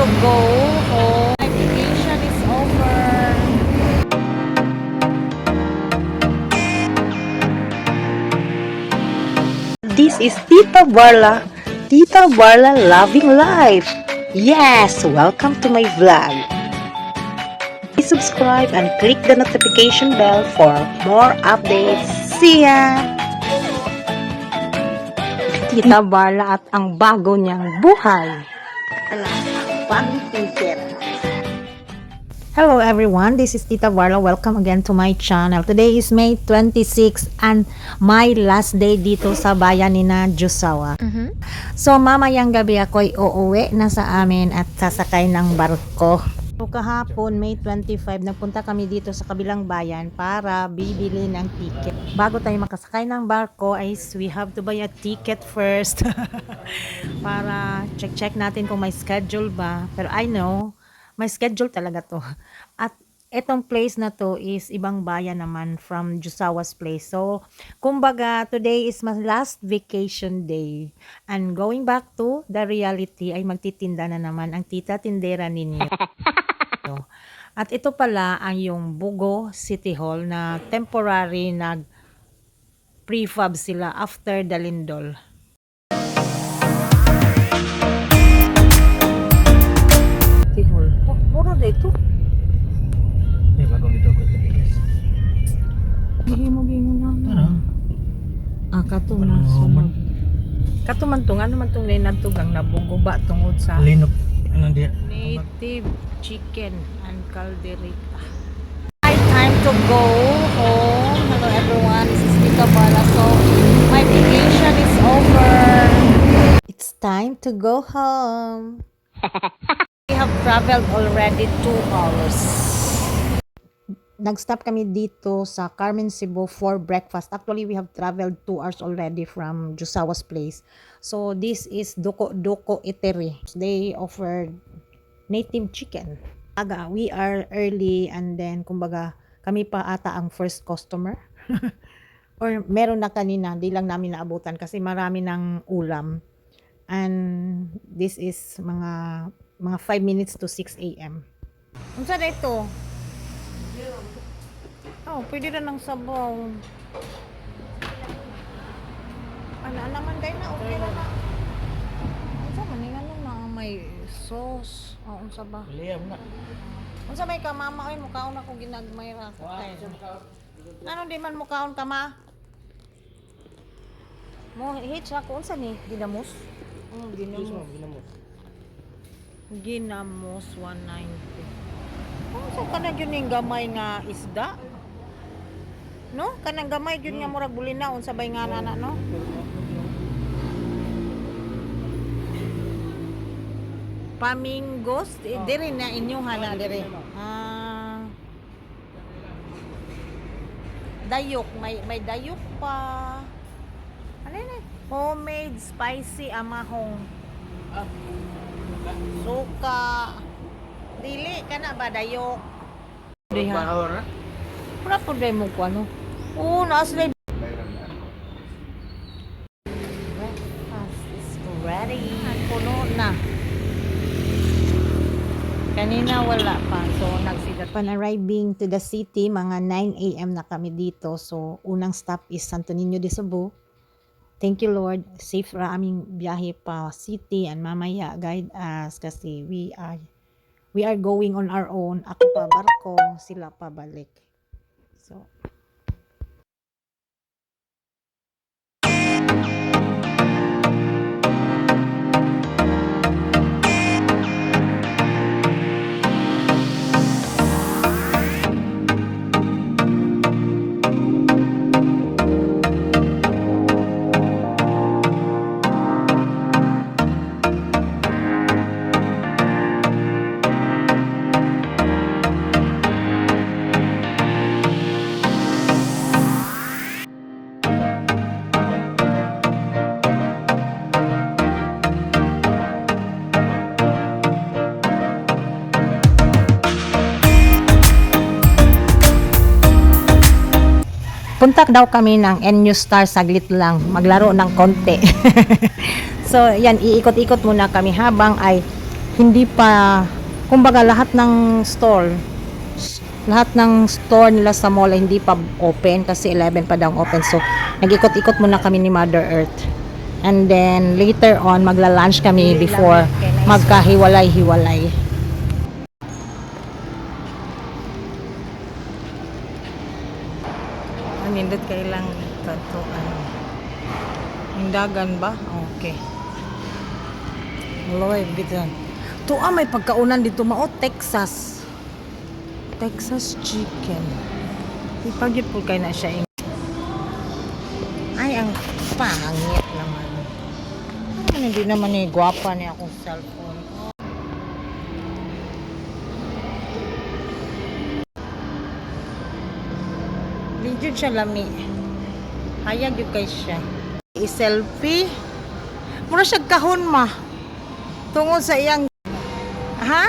to go home. My vacation is over. This is Tita Barla Loving Life. Yes, welcome to my vlog. Please subscribe and click the notification bell for more updates. See ya! Tita Barla at ang bago niyang buhay. Bagong ticket. Hello everyone, this is Tita Barla. Welcome again to my channel. Today is May 26 and my last day dito sa bayan ni na Jusawa. So mamayang gabi ako'y uuwi na sa amin at sasakay ng barko. So kahapon May 25 nagpunta kami dito sa kabilang bayan para bibili ng ticket. Bago tayo makasakay ng barko ay we have to buy a ticket first para check natin kung may schedule ba. Pero I know may schedule talaga to. At etong place na to is ibang bayan naman from Jusawa's place. So, kumbaga, today is my last vacation day. And going back to the reality, ay magtitinda na naman ang tita tindera ninyo. At ito pala ang yung Bugo City Hall na temporary prefab sila after the lindol. Puro dito. Eh, bagong dito ako sa Pilis. Gihimo na. Tara. Katuna sunod. Katuman tong ano man tong linadtugang nabuguba tungod sa Linok. Anong dia? native chicken and caldereta. Time to go home. Hello everyone, this is Tita Barla. So, my vacation is over. It's time to go home. We have traveled already 2 hours. Nag-stop kami dito sa Carmen, Cebu for breakfast. Actually, we have traveled 2 hours already from Jusawa's place. So, this is Doko Doko Eatery. They offered native chicken. We are early and then, kumbaga, kami pa ata ang first customer. Or meron na kanina, di lang namin naabutan kasi marami ng ulam. And this is mga 5 minutes to 6 a.m. Unsa na ito? Oh, pwede na ng sabaw. Ano naman dahil na, okay na na. Unsa man nga na may sauce. Oh, unsa ba? Liyam na. Unsa may ka mama oy mukaon ako ginagmay ra ko. Ano di man mukaon ka ma? Mo hitch ako unsa ni ginamos? Ginamos 190. Oh, so kana gyud ning gamay nga isda? No? Kanang gamay gyud nga murag bulinaw unsa bay nga nana no? Pamingos, diri na inyuhan na diri. Dayok, may dayok pa. Ano yun? Homemade spicy amahong. Suka. Dili ka na ba dayok? Diha. Bahor na? Pura po dahil mo ko ano. Oo, naasli. Breakfast is ready. Puno na. Kanina wala pa. So, nagsigat. Upon arriving to the city, mga 9 a.m. na kami dito. So, unang stop is Santo Niño de Cebu. Thank you Lord. Safe ra aming biyahe pa city and mamaya guide us kasi we are going on our own. Ako pa barko, sila pa balik. So, punta daw kami ng NU Star saglit lang, maglaro ng konti. So, yan, iikot-ikot muna kami habang ay hindi pa, kumbaga lahat ng store nila sa mall ay hindi pa open kasi 11 pa daw ang open. So, nag-ikot-ikot muna kami ni Mother Earth. And then, later on, magla-lunch kami before magkahiwalay-hiwalay. Nindot kailang kanto Hindagan ba? Okay. Loy, bitan. Tuwa may pagkaunan dito mao Texas chicken. Ipagit po kay na siya. Ay, ang pangit naman. Hindi naman ni gwapa niya akong cellphone. Lidyod siya lami. Hayag yung kay siya. I-selfie. Mura siya kahon ma. Tungod sa iyang... Ha?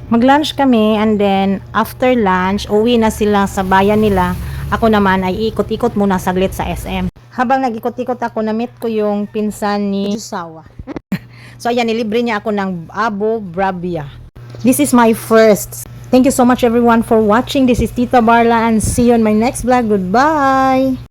Mag-lunch kami and then after lunch, uwi na sila sa bayan nila. Ako naman ay ikot-ikot muna saglit sa SM. Habang nag-ikot-ikot ako, na-meet ko yung pinsan ni Jusawa. So ayan, nilibre niya ako ng Abu Brabia. This is my first. Thank you so much everyone for watching. This is Tita Barla and see you on my next vlog. Goodbye!